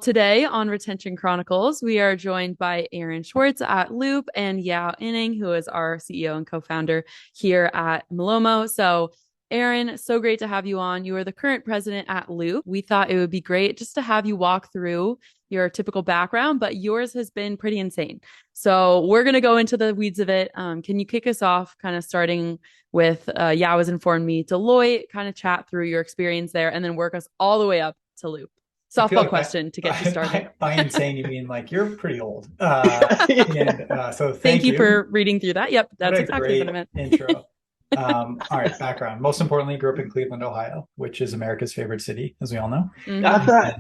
Today on Retention Chronicles, we are joined by Aaron Schwarz at Loop and Yaw and who is our CEO and co-founder here at Malomo. So, Aaron, so great to have you on. You are the current president at Loop. We thought it would be great just to have you walk through your typical background, but yours has been pretty insane. So we're going to go into the weeds of it. Can you kick us off kind of starting with Yaw has informed me Deloitte, kind of chat through your experience there and then work us all the way up to Loop? Softball like question to get you started. By insane, you mean like you're pretty old. So thank you for reading through that. Yep, that's exactly what I meant. Intro. All right, background. Most importantly, grew up in Cleveland, Ohio, which is America's favorite city, as we all know. Mm-hmm. I thought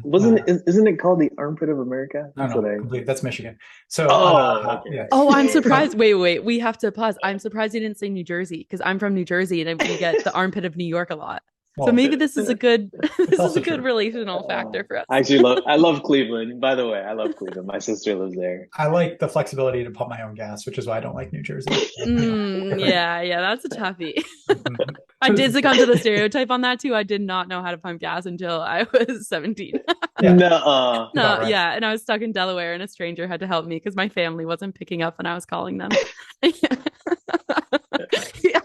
isn't it called the armpit of America? That's Michigan. So, okay. Yeah. Oh, I'm surprised. Wait, we have to pause. I'm surprised you didn't say New Jersey because I'm from New Jersey and we get the armpit of New York a lot. Well, so maybe this is a good relational factor for us. I love Cleveland. By the way, I love Cleveland. My sister lives there. I like the flexibility to pump my own gas, which is why I don't like New Jersey. Yeah, that's a toughie. I did succumb to the stereotype on that too. I did not know how to pump gas until I was 17. No, yeah, and I was stuck in Delaware, and a stranger had to help me because my family wasn't picking up, and I was calling them.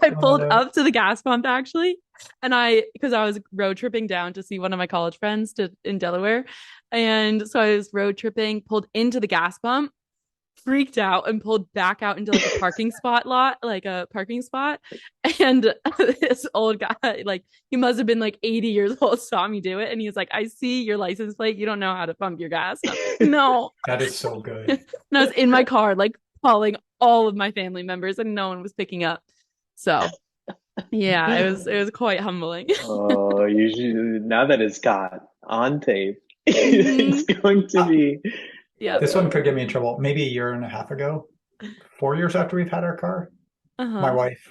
I pulled up to the gas pump actually, and because I was road tripping down to see one of my college friends in Delaware, and so I was road tripping, pulled into the gas pump, freaked out, and pulled back out into like a parking spot, and this old guy, like he must have been like 80 years old, saw me do it, and he was like, "I see your license plate. You don't know how to pump your gas." No, that is so good. And I was in my car, like calling all of my family members, and no one was picking up. So, yeah, it was quite humbling. Oh, you should, now that it's got on tape, it's going to be. Yeah, this one could get me in trouble. Maybe a year and a half ago, 4 years after we've had our car, my wife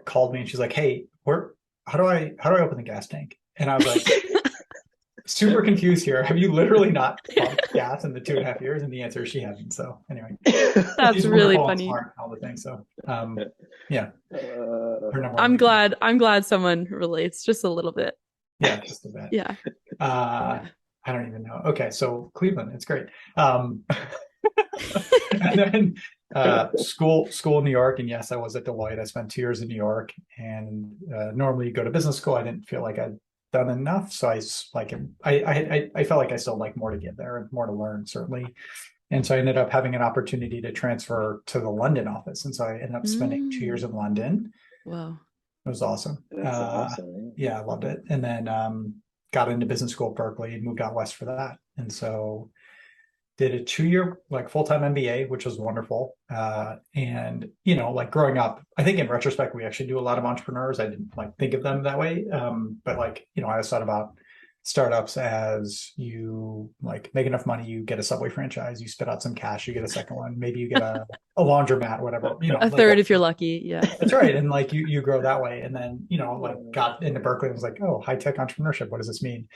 called me and she's like, "Hey, how do I open the gas tank?" And I was like, super confused here. Have you literally not pumped gas in the 2.5 years? And the answer is she hasn't. So anyway, that's really funny. Smart, all the things. So yeah. I'm glad someone relates just a little bit. Yeah, just a bit. Yeah. I don't even know. Okay, so Cleveland, it's great. And then school in New York, and yes, I was at Deloitte. I spent 2 years in New York, and normally you go to business school. I didn't feel like I'd done enough, so I felt like I still like more to get there and more to learn, certainly. And so I ended up having an opportunity to transfer to the London office, and so I ended up spending 2 years in London. Wow, it was awesome. That's awesome. Yeah, I loved it. And then got into business school at Berkeley and moved out west for that. And so did a 2-year like full-time MBA, which was wonderful. And like growing up, I think in retrospect, we actually do a lot of entrepreneurs. I didn't like think of them that way. But like, I always thought about startups as you like make enough money, you get a Subway franchise, you spit out some cash, you get a second one, maybe you get a laundromat, whatever, a third if you're lucky. Yeah, that's right. And like you grow that way. And then, like got into Berkeley and was like, oh, high-tech entrepreneurship, what does this mean?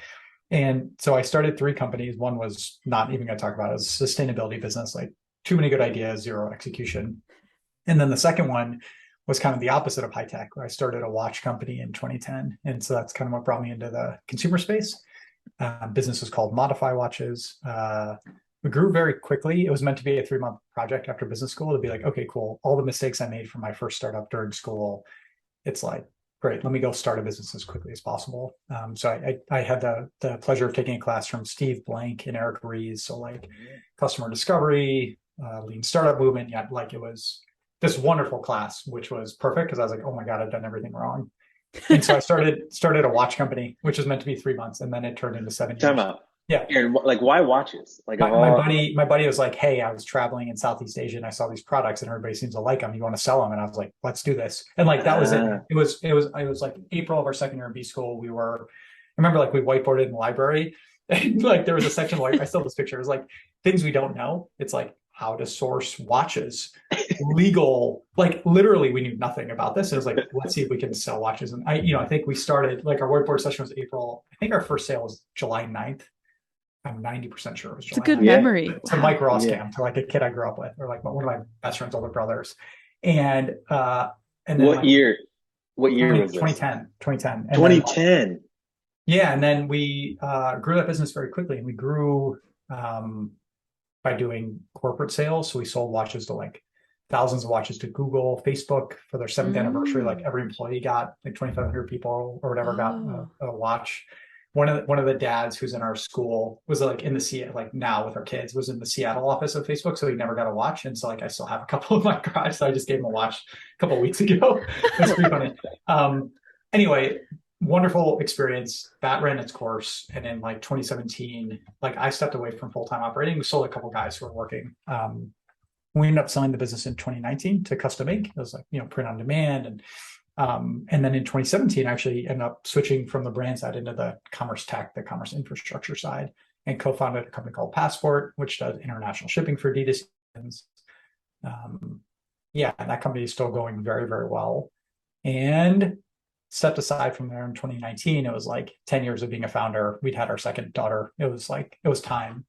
And so I started 3 companies. One was not even going to talk about it. It was a sustainability business, like too many good ideas, zero execution. And then the second one was kind of the opposite of high tech, where I started a watch company in 2010. And so that's kind of what brought me into the consumer space. Business was called ModifyWatches. We grew very quickly. It was meant to be a 3-month project after business school to be like, okay, cool. All the mistakes I made from my first startup during school, it's like, great, let me go start a business as quickly as possible. So I had the pleasure of taking a class from Steve Blank and Eric Rees. So like customer discovery, lean startup movement. Yeah, like it was this wonderful class, which was perfect because I was like, oh my God, I've done everything wrong. And so I started a watch company, which was meant to be 3 months, and then it turned into 7 years. Time out. Yeah. Aaron, like why watches? Like my buddy was like, hey, I was traveling in Southeast Asia and I saw these products and everybody seems to like them. You want to sell them? And I was like, let's do this. And like that was it. It was like April of our second year in B school. I remember like we whiteboarded in the library and like there was a section like I still have this picture. It was like things we don't know. It's like how to source watches, legal, like literally we knew nothing about this. It was like, let's see if we can sell watches. And I think we started like our whiteboard session was April. I think our first sale was July 9th. I'm 90% sure it was July 9th. It's a good memory. To Mike Ross cam, to like a kid I grew up with, or like one of my best friend's older brothers. And then what year was this? 2010. 2010. And 2010. Yeah. And then we grew that business very quickly, and we grew by doing corporate sales. So we sold watches to like thousands of watches to Google, Facebook for their 7th anniversary. Like every employee got like 2,500 people or whatever got a watch. One of the dads who's in our school was like in the Seattle, like now with our kids, was in the Seattle office of Facebook, so he never got a watch. And so like I still have a couple in my garage. So I just gave him a watch a couple of weeks ago. It's pretty funny. Anyway, wonderful experience. That ran its course, and in like 2017, like I stepped away from full-time operating. We sold a couple guys who were working. We ended up selling the business in 2019 to Custom Ink. It was like, print on demand. And then in 2017, I actually ended up switching from the brand side into the commerce tech, the commerce infrastructure side, and co-founded a company called Passport, which does international shipping for D2C. Yeah, and that company is still going very, very well. And stepped aside from there in 2019. It was like 10 years of being a founder. We'd had our second daughter. It was time.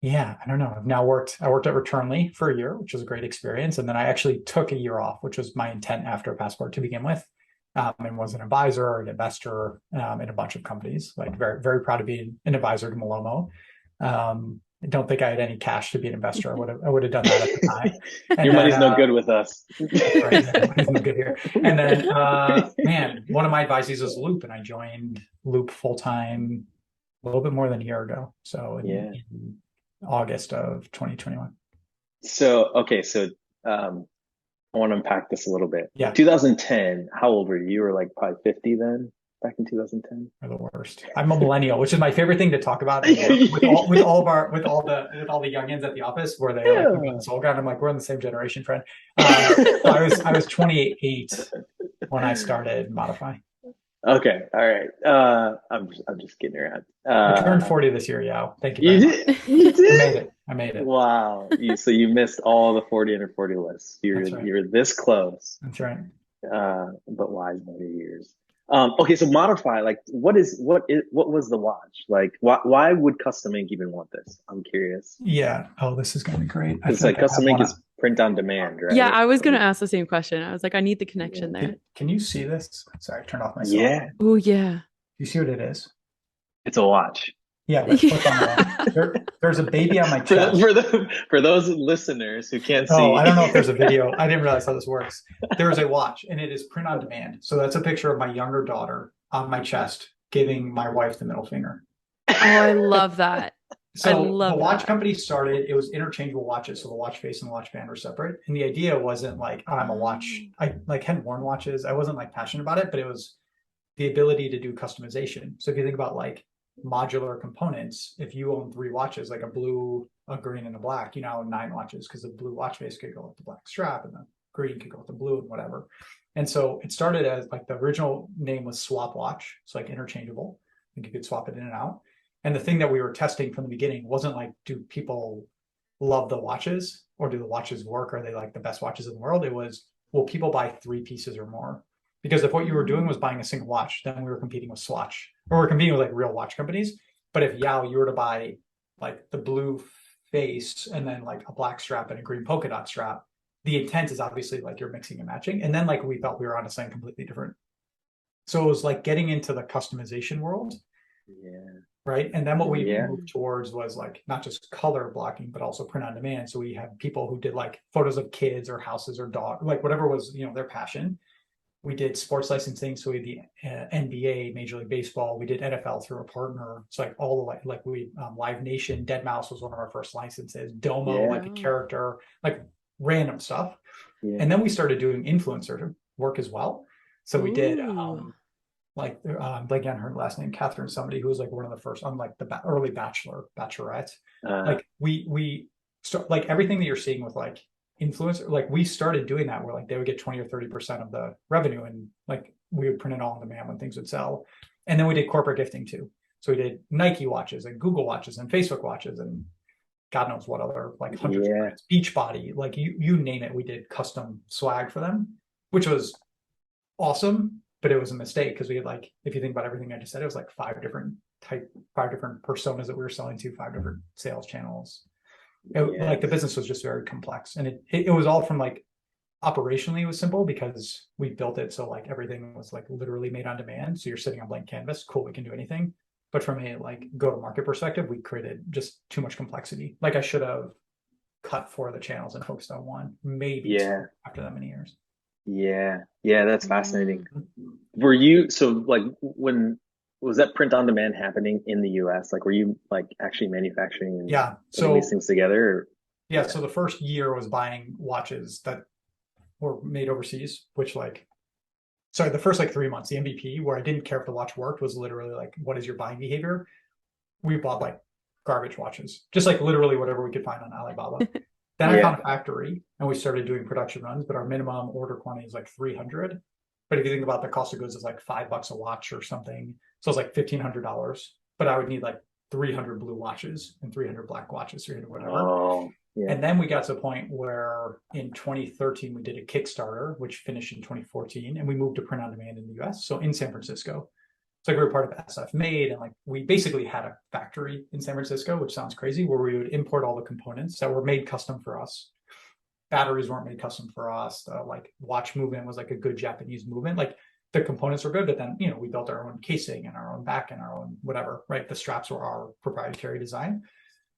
Yeah, I don't know. I worked at Returnly for a year, which was a great experience. And then I actually took a year off, which was my intent after Passport to begin with, and was an advisor, an investor in a bunch of companies. Like very, very proud to be an advisor to Malomo. I don't think I had any cash to be an investor. I would have done that at the time. And your money's no good with us. Right, money's no good here. And then, one of my advisees was Loop, and I joined Loop full time a little bit more than a year ago. So in August of 2021. So I want to unpack this a little bit. Yeah. 2010, how old were you? You were like probably 50 then, back in 2010. Are the worst. I'm a millennial, which is my favorite thing to talk about with all the youngins at the office, where they are like soul guy. I'm like, we're in the same generation, friend. I was 28 when I started Modify. Okay, all right. I'm just kidding around. I turned 40 this year, Yaw. Thank you. You did? I made it. Wow. So you missed all the 40 under 40 lists. You're this close. That's right. But wise by the years. Okay, so Modify, like what was the watch? Like why would Custom Ink even want this? I'm curious. Yeah. Oh, this is gonna be great. It's like Custom Ink is print on demand, right? Yeah, I was gonna ask the same question. I was like, I need the connection there. Can you see this? Sorry, turn off my cell. Yeah. Oh yeah. You see what it is? It's a watch. Yeah, let's click on that. There's a baby on my chest. For those listeners who can't see. Oh, I don't know if there's a video. I didn't realize how this works. There's a watch, and it is print on demand. So that's a picture of my younger daughter on my chest giving my wife the middle finger. Oh, I love that. So the watch company started, it was interchangeable watches. So the watch face and the watch band were separate. And the idea wasn't like, I'm a watch. I like hadn't worn watches. I wasn't like passionate about it, but it was the ability to do customization. So if you think about like modular components, if you own 3 watches, like a blue, a green, and a black, you now own 9 watches, because the blue watch face could go with the black strap, and the green could go with the blue, and whatever. And so it started as like the original name was Swap Watch. It's like interchangeable. I think you could swap it in and out. And the thing that we were testing from the beginning wasn't like, do people love the watches, or do the watches work? Are they like the best watches in the world? It was, will people buy 3 pieces or more? Because if what you were doing was buying a single watch, then we were competing with Swatch, or we're competing with like real watch companies. But if you were to buy like the blue face and then like a black strap and a green polka dot strap, the intent is obviously like you're mixing and matching. And then like we thought we were onto something completely different. So it was like getting into the customization world. Yeah. Right. And then what we moved towards was like not just color blocking, but also print on demand. So we had people who did like photos of kids or houses or dog, like whatever was, their passion. We did sports licensing. So we did the NBA, Major League Baseball. We did NFL through a partner. It's like all the like we Live Nation, Dead Mouse was one of our first licenses. Domo, like a character, like random stuff. Yeah. And then we started doing influencer work as well. So we did like blanking on her last name, Catherine, somebody who was like one of the first on like the early bachelorette. Like we start like everything that you're seeing with like influencer, like we started doing that where like they would get 20 or 30% of the revenue, and like we would print it all on demand when things would sell. And then we did corporate gifting too. So we did Nike watches and Google watches and Facebook watches and God knows what other like hundreds of brands, Beachbody, like you name it. We did custom swag for them, which was awesome. But it was a mistake because we had like, if you think about everything I just said, it was like 5 different personas that we were selling to, 5 different sales channels. Like the business was just very complex, and it was all from like operationally it was simple because we built it so like everything was like literally made on demand. So you're sitting on blank canvas, cool, we can do anything. But from a like go-to-market perspective, we created just too much complexity. Like I should have cut 4 of the channels and focused on one, maybe Yeah. 2 after that many years. Yeah. Yeah. That's fascinating. Mm. Were you, so like when was that print on demand happening in the US? Like, were you like actually manufacturing and Yeah. putting these So things together? Or? yeah, so the first year was buying watches that were made overseas, which like, sorry, the first like 3 months, the MVP, where I didn't care if the watch worked, was literally like, what is your buying behavior? We bought like garbage watches, just like literally whatever we could find on Alibaba. Then I Yeah. found a factory and we started doing production runs, but our minimum order quantity is like 300. But if you think about the cost of goods is like $5 a watch or something. So it's like $1,500, but I would need like 300 blue watches and 300 black watches, 300 whatever. Oh, yeah. And then we got to a point where in 2013, we did a Kickstarter, which finished in 2014, and we moved to print on demand in the US. So in San Francisco. So like we were part of SF Made, and like we basically had a factory in San Francisco, which sounds crazy, where we would import all the components that were made custom for us. Batteries weren't made custom for us. Like watch movement was like a good Japanese movement. Like the components were good, but then, you know, we built our own casing and our own back and our own whatever, right? The straps were our proprietary design.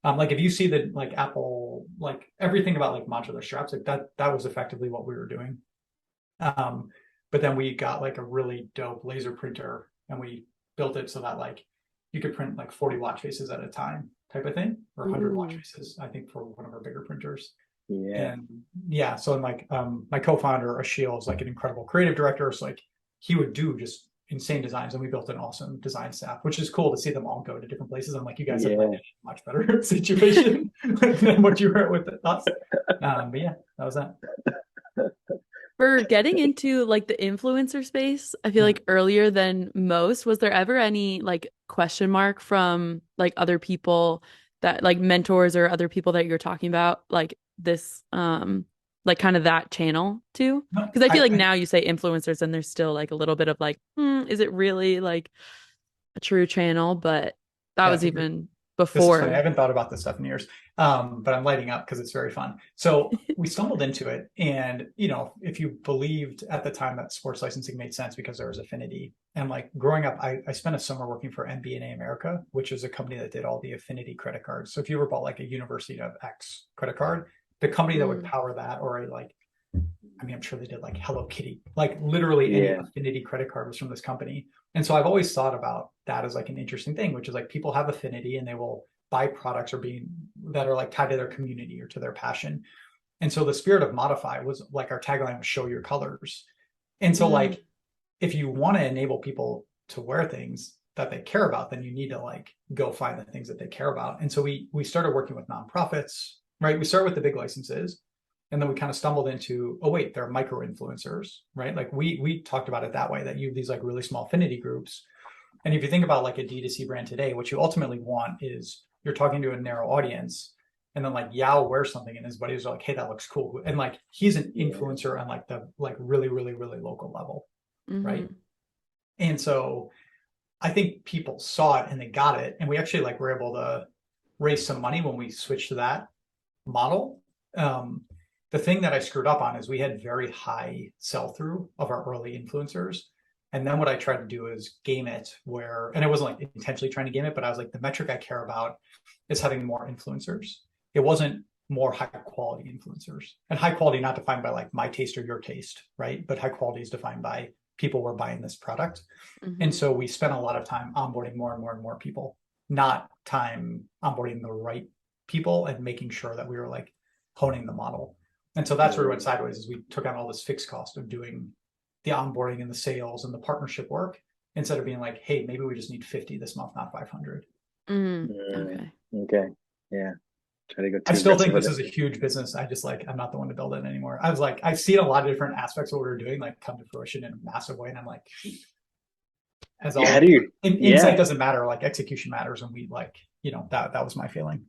Like if you see the like Apple, like everything about like modular straps, like that was effectively what we were doing. But then we got like a really dope laser printer and we built it so that like you could print like 40 watch faces at a time type of thing, or 100 watch faces, I think, for one of our bigger printers. Yeah. And yeah, so like my co-founder Ashil is like an incredible creative director. So like he would do just insane designs, and we built an awesome design staff, which is cool to see them all go to different places. I'm like, you guys have a much better situation than what you were with us. But yeah, that was that. For getting into like the influencer space, I feel like earlier than most, was there ever any like question mark from like other people that like mentors or other people that you're talking about, like this like kind of that channel too? Because I feel like now you say influencers and there's still like a little bit of like, is it really like a true channel? But that was even before. I haven't thought about this stuff in years, but I'm lighting up because it's very fun. So we stumbled into it, and you know, if you believed at the time that sports licensing made sense because there was affinity, and like growing up, I spent a summer working for MBNA America, which is a company that did all the affinity credit cards. So if you ever bought like a University of X credit card, the company that would power that, or a like, I mean, I'm sure they did like Hello Kitty, like literally any affinity credit card was from this company. And so I've always thought about that as like an interesting thing, which is like people have affinity and they will buy products that are like tied to their community or to their passion. And so the spirit of Modify was like our tagline was show your colors. And so like, if you want to enable people to wear things that they care about, then you need to like go find the things that they care about. And so we started working with nonprofits, right? We started with the big licenses. And then we kind of stumbled into, oh, wait, there are micro influencers, right? Like we talked about it that way, that you have these like really small affinity groups. And if you think about like a D2C brand today, what you ultimately want is you're talking to a narrow audience. And then like Yaw wears something and his buddies are like, hey, that looks cool. And like he's an influencer on like the like really, really, really local level, right? And so I think people saw it and they got it. And we actually like were able to raise some money when we switched to that model. The thing that I screwed up on is we had very high sell-through of our early influencers. And then what I tried to do is game it and it wasn't like intentionally trying to game it, but I was like, the metric I care about is having more influencers. It wasn't more high quality influencers, and high quality, not defined by like my taste or your taste, right? But high quality is defined by people who are buying this product. And so we spent a lot of time onboarding more and more and more people, not time onboarding the right people and making sure that we were like honing the model. And so that's where we went sideways, is we took on all this fixed cost of doing the onboarding and the sales and the partnership work, instead of being like, hey, maybe we just need 50 this month, not 500. Okay. Yeah. Try to go. I still think this is a huge business. I just like, I'm not the one to build it anymore. I was like, I've seen a lot of different aspects of what we're doing like come to fruition in a massive way. And I'm like, insight doesn't matter, like execution matters. And we like, you know, that was my feeling.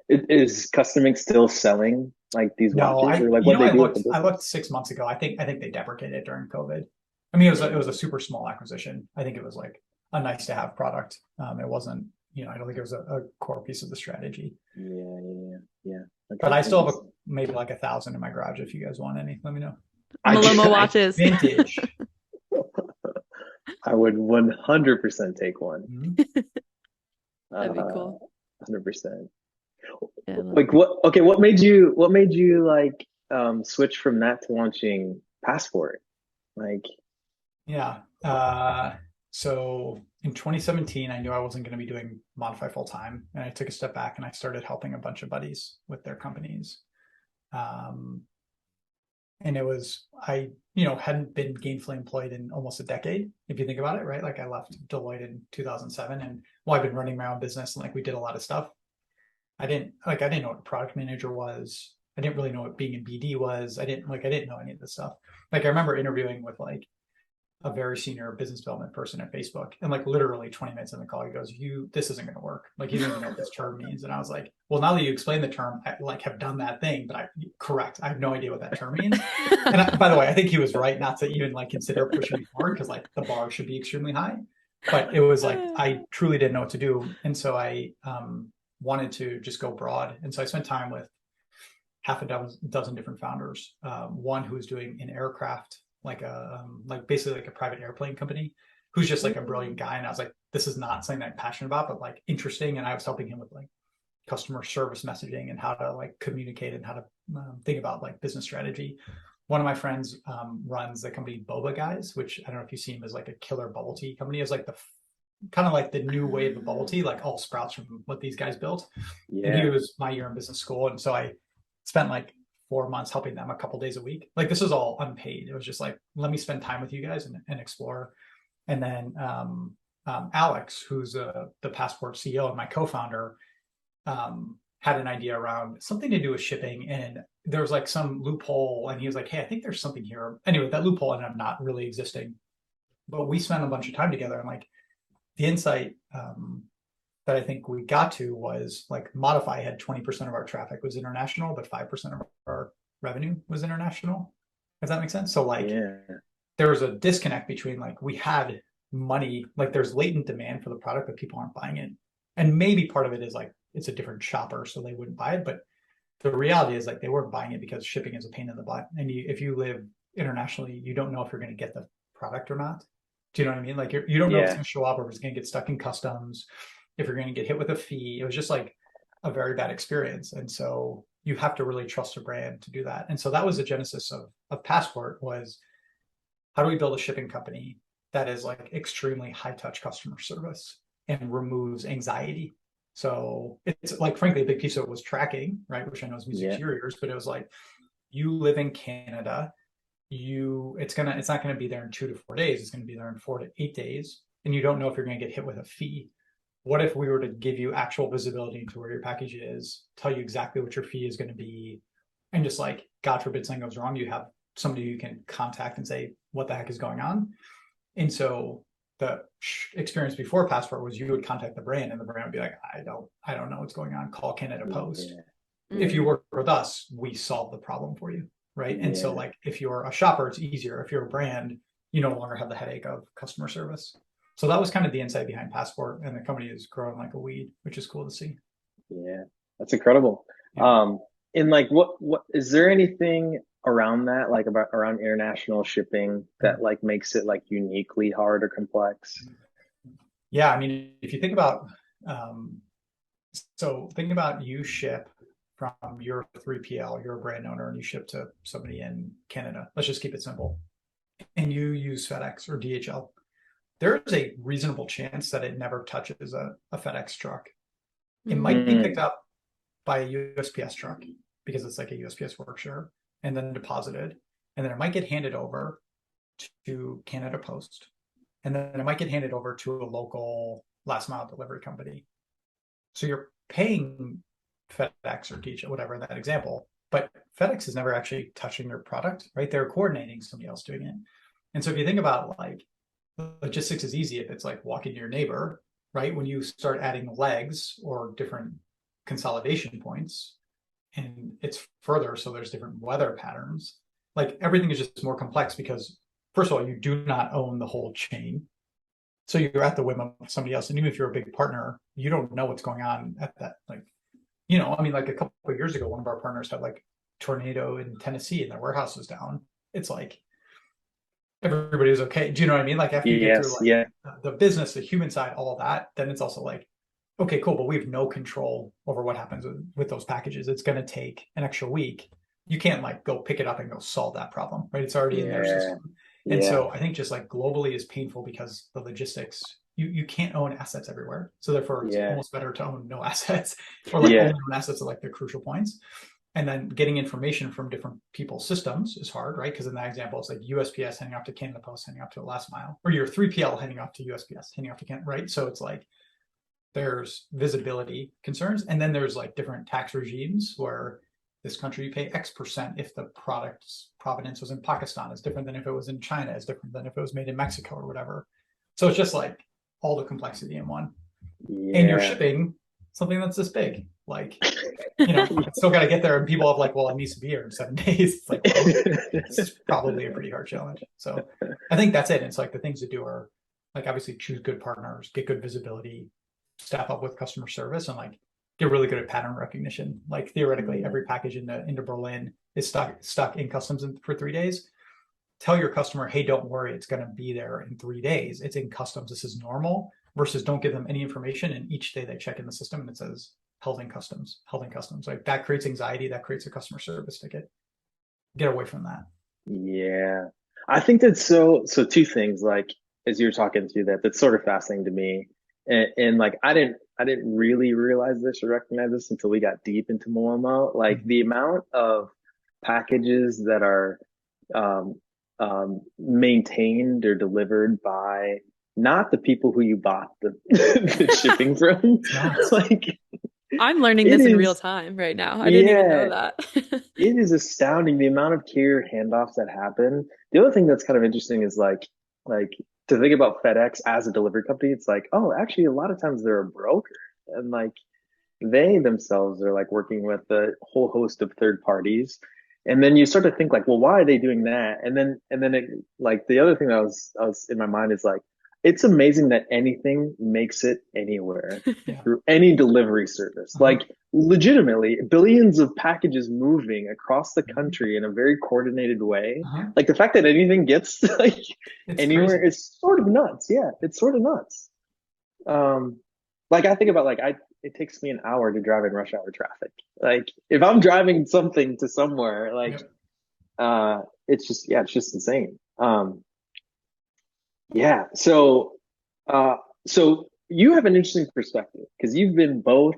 Is Custom Ink still selling like these watches? Or like what they do? I looked 6 months ago. I think they deprecated it during COVID. I mean, it was a super small acquisition. I think it was like a nice to have product. It wasn't, you know, I don't think it was a core piece of the strategy. Yeah. Okay. But I still have maybe like 1,000 in my garage. If you guys want any, let me know. Malomo watches. Vintage. I would 100% take one. That'd be cool. 100%. Yeah, Like what made you like switch from that to launching Passport? Like, Yeah. So in 2017, I knew I wasn't going to be doing Modify full time, and I took a step back and I started helping a bunch of buddies with their companies. And it was, I, hadn't been gainfully employed in almost a decade, if you think about it, right? Like I left Deloitte in 2007, and I've been running my own business, and like we did a lot of stuff. I didn't know what a product manager was. I didn't really know what being in BD was. I didn't know any of this stuff. Like I remember interviewing with like a very senior business development person at Facebook, and like literally 20 minutes in the call, he goes, this isn't going to work. Like you don't even know what this term means. And I was like, well, now that you explain the term, I like have done that thing, but I have no idea what that term means. And by the way, I think he was right not to even like consider pushing me forward, because like the bar should be extremely high. But it was like I truly didn't know what to do, and so I wanted to just go broad. And so I spent time with half a dozen different founders. One who's doing an aircraft, basically like a private airplane company, who's just like a brilliant guy. And I was like, this is not something I'm passionate about, but like interesting. And I was helping him with like customer service messaging and how to like communicate and how to think about like business strategy. One of my friends runs the company Boba Guys, which I don't know if you see him as like a killer bubble tea company. It's like the kind of like the new wave of bubble tea, like all sprouts from what these guys built. Yeah. And he was my year in business school. And so I spent like 4 months helping them a couple days a week. Like this was all unpaid. It was just like, let me spend time with you guys and explore. And then Alex, who's the Passport CEO and my co-founder, had an idea around something to do with shipping. And there was like some loophole, and he was like, hey, I think there's something here. Anyway, that loophole ended up not really existing, but we spent a bunch of time together. And like the insight that I think we got to was like Modify had 20% of our traffic was international, but 5% of our revenue was international. If that makes sense. So like there was a disconnect between like we had money, like there's latent demand for the product, but people aren't buying it. And maybe part of it is like it's a different shopper, so they wouldn't buy it. But the reality is like they weren't buying it because shipping is a pain in the butt. And if you live internationally, you don't know if you're going to get the product or not. Do you know what I mean? Like you don't know if it's going to show up, or if it's going to get stuck in customs, if you're going to get hit with a fee. It was just like a very bad experience. And so you have to really trust a brand to do that. And so that was the genesis of Passport, was how do we build a shipping company that is like extremely high touch customer service and removes anxiety. So it's like, frankly, a big piece of it was tracking, right? Which I know is music to your ears, but it was like, you live in Canada, it's not going to be there in 2 to 4 days. It's going to be there in 4 to 8 days. And you don't know if you're going to get hit with a fee. What if we were to give you actual visibility into where your package is, tell you exactly what your fee is going to be, and just like, God forbid something goes wrong, you have somebody you can contact and say, what the heck is going on? And so the experience before Passport was you would contact the brand, and the brand would be like, I don't know what's going on. Call Canada Post. Yeah. If you work with us, we solve the problem for you, right? And so like if you're a shopper, it's easier. If you're a brand, you no longer have the headache of customer service. So that was kind of the insight behind Passport, and the company is growing like a weed, which is cool to see. Yeah, that's incredible. Yeah. And like, what is there anything around that, like around international shipping, that like makes it like uniquely hard or complex? Yeah, I mean, if you think about, you ship from your 3PL, you're a brand owner, and you ship to somebody in Canada. Let's just keep it simple. And you use FedEx or DHL. There is a reasonable chance that it never touches a FedEx truck. It might be picked up by a USPS truck because it's like a USPS work share, and then deposited. And then it might get handed over to Canada Post. And then it might get handed over to a local last mile delivery company. So you're paying FedEx or DHL, whatever in that example, but FedEx is never actually touching your product, right? They're coordinating somebody else doing it. And so if you think about like, logistics is easy if it's like walking to your neighbor, right? When you start adding legs or different consolidation points, and it's further, so there's different weather patterns, like everything is just more complex because, first of all, you do not own the whole chain. So you're at the whim of somebody else. And even if you're a big partner, you don't know what's going on at that. Like, I mean, like a couple of years ago, one of our partners had like tornado in Tennessee and their warehouse was down. It's like, everybody was okay. Do you know what I mean? Like after you get through like the business, the human side, all of that, then it's also like, okay, cool, but we have no control over what happens with those packages. It's going to take an extra week. You can't like go pick it up and go solve that problem, right? It's already in their system. And Yeah. so I think just like globally is painful because the logistics, you can't own assets everywhere. So therefore it's Yeah. almost better to own no assets, or like Yeah. only own assets at like the crucial points. And then getting information from different people's systems is hard, right? Because in that example, it's like USPS handing off to Canada Post, handing off to the last mile, or your 3PL handing off to USPS, handing off to Canada, right? So it's like there's visibility concerns, and then there's like different tax regimes where this country you pay X% if the product's provenance was in Pakistan, is different than if it was in China, is different than if it was made in Mexico or whatever. So it's just like all the complexity in one. Yeah. And you're shipping something that's this big, like, it's still got to get there, and people have like, well, it needs to be here in 7 days. It's like, well, it's probably a pretty hard challenge. So I think that's it. It's like the things to do are like obviously choose good partners, get good visibility, staff up with customer service, and like get really good at pattern recognition. Like theoretically, every package into Berlin is stuck in customs for 3 days. Tell your customer, hey, don't worry, it's going to be there in 3 days. It's in customs. This is normal. Versus don't give them any information, and each day they check in the system and it says held in customs, held in customs. Like that creates anxiety. That creates a customer service ticket. Get away from that. Yeah. I think that's so two things, like as you're talking through that's sort of fascinating to me. And like I didn't really realize this or recognize this until we got deep into Malomo. Like the amount of packages that are maintained or delivered by not the people who you bought the shipping from. Like I'm learning this in real time right now. I didn't even know that. It is astounding the amount of carrier handoffs that happen. The other thing that's kind of interesting is like to think about FedEx as a delivery company. It's like, oh, actually, a lot of times they're a broker, and like they themselves are like working with a whole host of third parties. And then you start to think like, well, why are they doing that? And then it, like the other thing that was in my mind is like, it's amazing that anything makes it anywhere through any delivery service. Like legitimately billions of packages moving across the country in a very coordinated way. Like the fact that anything gets like it's anywhere crazy. is sort of nuts. Yeah, it's sort of nuts. Like I think about like it takes me an hour to drive in rush hour traffic. Like if I'm driving something to somewhere, like it's just insane. Yeah. So you have an interesting perspective because you've been both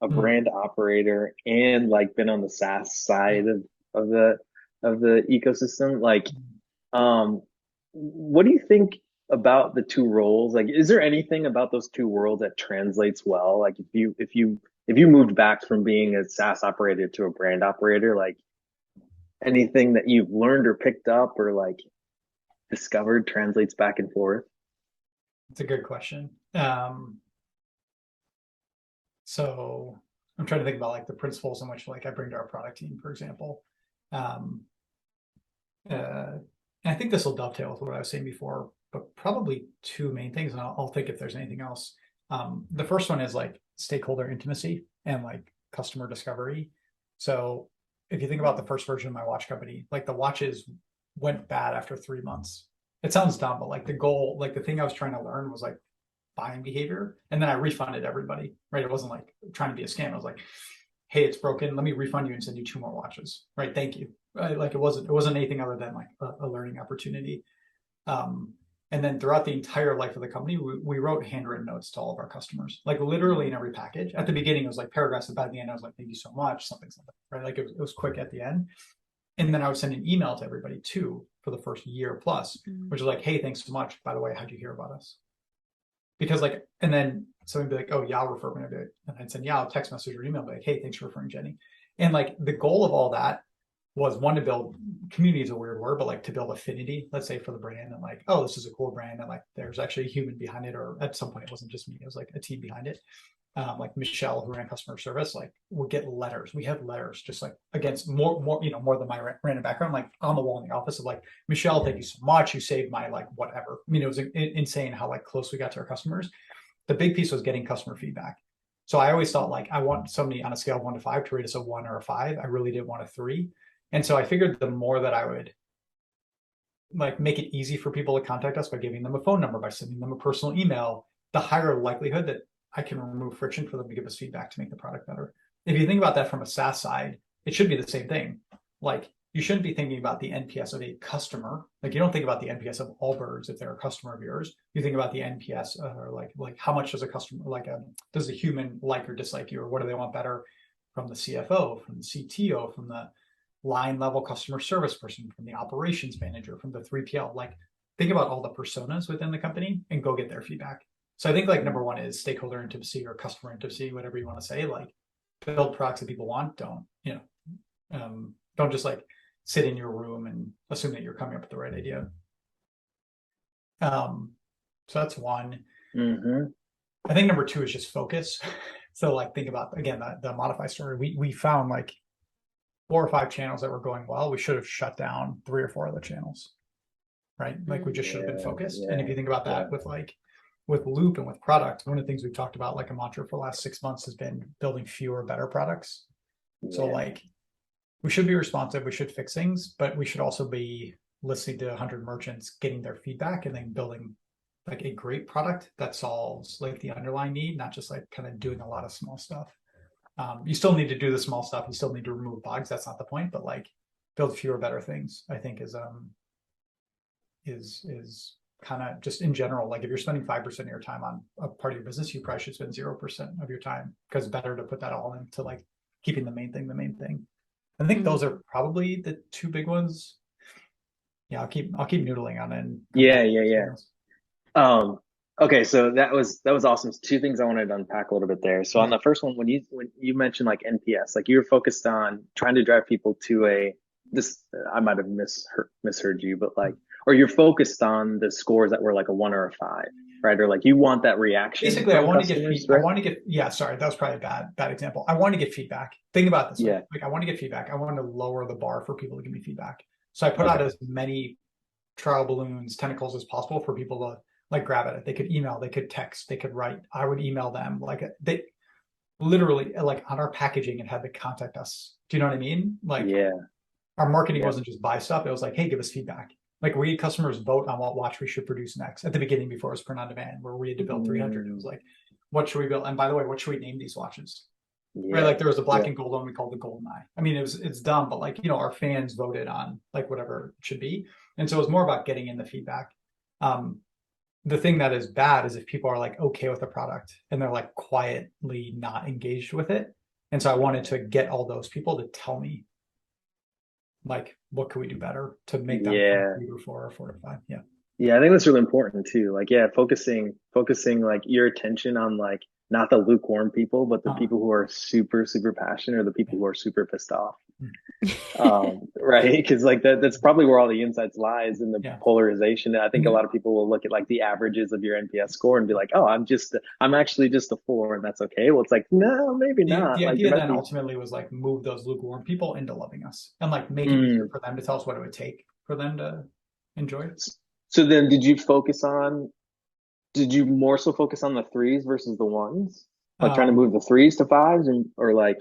a brand operator and like been on the SaaS side of the ecosystem. Like, what do you think about the two roles? Like, is there anything about those two worlds that translates well? Like if you moved back from being a SaaS operator to a brand operator, like anything that you've learned or picked up or like discovered translates back and forth? It's a good question. So I'm trying to think about like the principles in which like I bring to our product team, for example. And I think this will dovetail with what I was saying before, but probably two main things, and I'll think if there's anything else. The first one is like stakeholder intimacy and like customer discovery. So if you think about the first version of my watch company, like the watches went bad after 3 months. It sounds dumb, but like the goal, like the thing I was trying to learn was like buying behavior. And then I refunded everybody, right? It wasn't like trying to be a scam. I was like, hey, it's broken. Let me refund you and send you 2 more watches, right? Thank you. Like it wasn't anything other than like a learning opportunity. And then throughout the entire life of the company, we wrote handwritten notes to all of our customers, like literally in every package. At the beginning, it was like paragraphs, and by the end, I was like, thank you so much, something, right? Like it was quick at the end. And then I would send an email to everybody too for the first year plus, which is like, hey, thanks so much. By the way, how'd you hear about us? Because like, and then somebody would be like, oh, Yaw referred me to it. And I'd send Yaw a text message or email, like, hey, thanks for referring Jenny. And like the goal of all that was one, to build community is a weird word, but like to build affinity, let's say for the brand, and like, oh, this is a cool brand. And like, there's actually a human behind it. Or at some point it wasn't just me, it was like a team behind it. Like Michelle, who ran customer service, like would get letters. We had letters just like against more than my random background, like on the wall in the office of like, Michelle, thank you so much. You saved my like whatever. I mean, it was insane how like close we got to our customers. The big piece was getting customer feedback. So I always thought like, I want somebody on a scale of 1 to 5 to rate us a 1 or a 5. I really did want a 3. And so I figured the more that I would like make it easy for people to contact us by giving them a phone number, by sending them a personal email, the higher likelihood that I can remove friction for them to give us feedback to make the product better. If you think about that from a SaaS side, it should be the same thing. Like, you shouldn't be thinking about the NPS of a customer. Like, you don't think about the NPS of Allbirds if they're a customer of yours. You think about the NPS, or like how much does a customer, does a human like or dislike you, or what do they want better from the CFO, from the CTO, from the line level customer service person, from the operations manager, from the 3PL. Like, think about all the personas within the company and go get their feedback. So I think like number one is stakeholder intimacy or customer intimacy, whatever you want to say. Like, build products that people want. Don't just like sit in your room and assume that you're coming up with the right idea. So that's one. I think number two is just focus. So like, think about, again, the Modify story. We found like 4 or 5 channels that were going well. We should have shut down 3 or 4 other channels, right? Like, we just should have been focused. And if you think about that with Loop and with product, one of the things we've talked about, like a mantra for the last 6 months, has been building fewer, better products. So like, we should be responsive, we should fix things, but we should also be listening to 100 merchants, getting their feedback, and then building like a great product that solves like the underlying need, not just like kind of doing a lot of small stuff. You still need to do the small stuff. You still need to remove bugs. That's not the point, but like, build fewer, better things, I think is kind of just in general. Like, if you're spending 5% of your time on a part of your business, you probably should spend 0% of your time, because it's better to put that all into like keeping the main thing. I think those are probably the 2 big ones. Yeah, I'll keep noodling on it. Yeah. Okay, so that was awesome. 2 things I wanted to unpack a little bit there. So on the first one, when you mentioned like NPS, like, you were focused on trying to drive people to I might have misheard you, but like, or you're focused on the scores that were like a 1 or a 5, right? Or like, you want that reaction. Basically, I want to get feedback. Sorry, that was probably a bad example. I want to get feedback. Think about this. Like, I want to get feedback. I want to lower the bar for people to give me feedback. So I put out as many trial balloons, tentacles as possible for people to like grab at it. They could email, they could text, they could write. I would email them. Like, they literally, like, on our packaging, it had to contact us. Do you know what I mean? Like, our marketing wasn't just buy stuff. It was like, hey, give us feedback. Like, we had customers vote on what watch we should produce next at the beginning, before it was print on demand, where we had to build 300. It was like, what should we build? And by the way, what should we name these watches? Right? Like, there was a black and gold one we called the Golden Eye. I mean, it's dumb, but like, our fans voted on like whatever it should be. And so it was more about getting in the feedback. The thing that is bad is if people are like okay with the product and they're like quietly not engaged with it. And so I wanted to get all those people to tell me, like, what could we do better to make them 3 or 4 or 4 to 5. Yeah, I think that's really important too. Like, focusing like your attention on like, not the lukewarm people, but the people who are super, super passionate, or the people who are super pissed off. Right? Because like that's probably where all the insights lies, in the polarization. I think a lot of people will look at like the averages of your NPS score and be like, oh, I'm actually just a 4, and that's okay. Well, it's like, no, maybe not. The like, idea then ultimately was like, move those lukewarm people into loving us, and like make it easier for them to tell us what it would take for them to enjoy it. So then did you more so focus on the 3s versus the 1s? Like, trying to move the 3s to 5s, or like,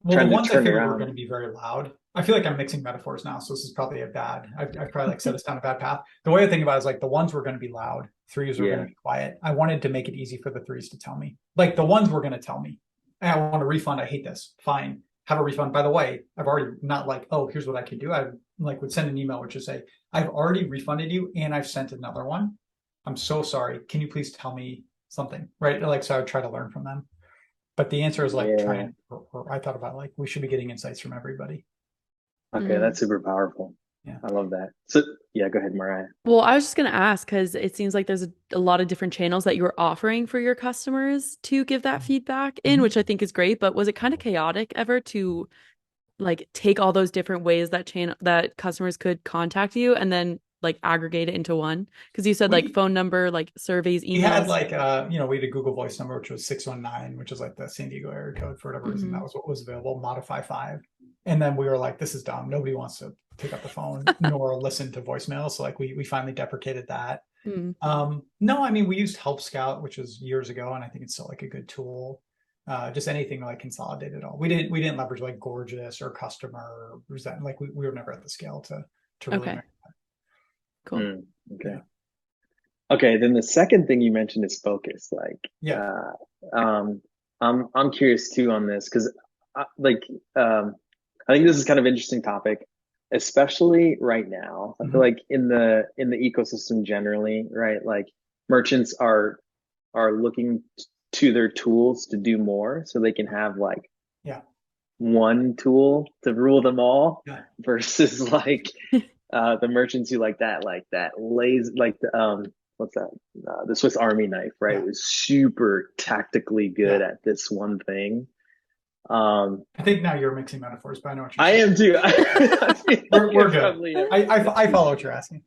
trying the ones to turn I figured were going to be very loud. I feel like I'm mixing metaphors now, so this is probably I've probably like set us down a bad path. The way I think about it is like, the 1s were going to be loud, 3s were going to be quiet. I wanted to make it easy for the 3s to tell me. Like, the 1s were going to tell me, hey, I want a refund. I hate this. Fine, have a refund. By the way, I've already, not like, oh, here's what I can do. I like would send an email which would say, I've already refunded you and I've sent another one. I'm so sorry. Can you please tell me something? Right? Like, so I would try to learn from them. But the answer is like, I thought about like, we should be getting insights from everybody. Okay, that's super powerful. Yeah, I love that. So go ahead, Mariah. Well, I was just going to ask, because it seems like there's a lot of different channels that you were offering for your customers to give that feedback in, which I think is great. But was it kind of chaotic ever to like take all those different ways that customers could contact you and then like aggregate it into one? Because you said like phone number, like surveys, emails. We had like we had a Google Voice number, which was 619, which is like the San Diego area code for whatever reason. That was what was available. Modify 5, and then we were like, this is dumb. Nobody wants to pick up the phone nor listen to voicemail. So like we finally deprecated that. No, I mean, we used Help Scout, which was years ago, and I think it's still like a good tool. Just anything like consolidate it all. We didn't leverage like Gorgeous or Customer or Resent. Like we were never at the scale to really. Cool. Okay. Okay, then the second thing you mentioned is focus. Yeah. I'm curious too on this because, like, I think this is kind of interesting topic, especially right now. I feel Mhm. like in the ecosystem generally, right? Like merchants are looking to their tools to do more, so they can have like Yeah. one tool to rule them all, Yeah. versus like the merchants who like that lays like the what's that, the Swiss Army knife, right? Yeah. It was super tactically good Yeah. at this one thing. um I think now you're mixing metaphors, but I know what you're I saying. am too. I feel like We're I good. probably am. I follow what you're asking.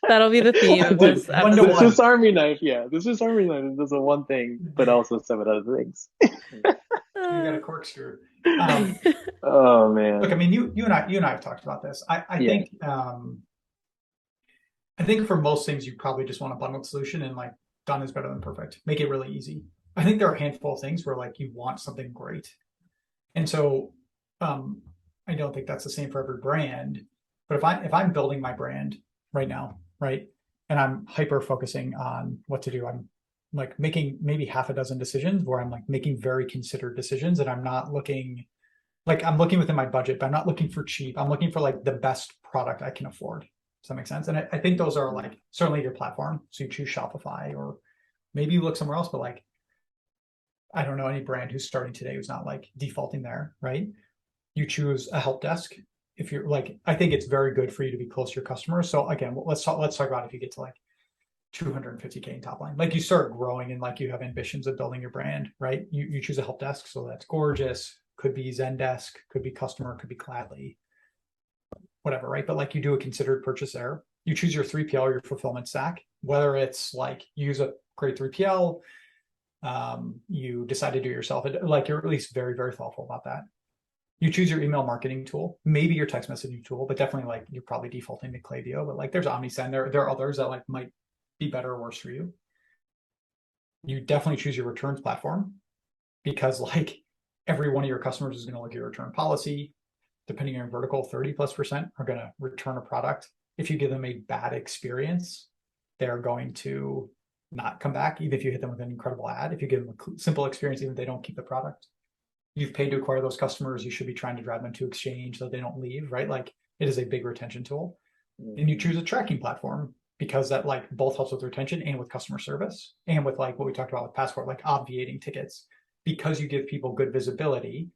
That'll be the theme of this One to The episode. Swiss one. Army knife, yeah, the Swiss Army knife does a one thing but also seven other things. You got a Uh, corkscrew. Oh Look, I man. mean, you and I have talked about this. Yeah. I think for most things, you probably just want a bundled solution, and like done is better than perfect. Make it really easy. I think there are a handful of things where like you want something great. And so um, I don't think that's the same for every brand. But if I'm building my brand right now, right, and I'm hyper focusing on what to do, I'm like making maybe half a dozen decisions where I'm like making very considered decisions, and I'm not looking like I'm looking within my budget, but I'm not looking for cheap. I'm looking for like the best product I can afford. Does that make sense? And I think those are like certainly your platform. So you choose Shopify, or maybe you look somewhere else, but like I don't know any brand who's starting today who's not like defaulting there, right? You choose a help desk. If you're like, I think it's very good for you to be close to your customers. So again, let's talk about if you get to like 250K in top line, like you start growing and like you have ambitions of building your brand, right? You choose a help desk, so that's gorgeous. Could be Zendesk, could be Customer, could be Gladly, whatever, right? But like you do a considered purchase there. You choose your 3PL or your fulfillment stack, whether it's like use a great 3PL, you decide to do it yourself, like you're at least very, very thoughtful about that. You choose your email marketing tool, maybe your text messaging tool, but definitely like you're probably defaulting to Klaviyo, but like there's OmniSend, there are others that like might be better or worse for you. You definitely choose your returns platform, because like every one of your customers is going to look at your return policy. Depending on your vertical, 30+% are going to return a product. If you give them a bad experience, they're going to not come back, even if you hit them with an incredible ad. If you give them a simple experience, even if they don't keep the product, you've paid to acquire those customers. You should be trying to drive them to exchange so they don't leave, right? Like it is a big retention tool. And you choose a tracking platform, because that like both helps with retention and with customer service and with like what we talked about with Passport, like obviating tickets. Because you give people good visibility,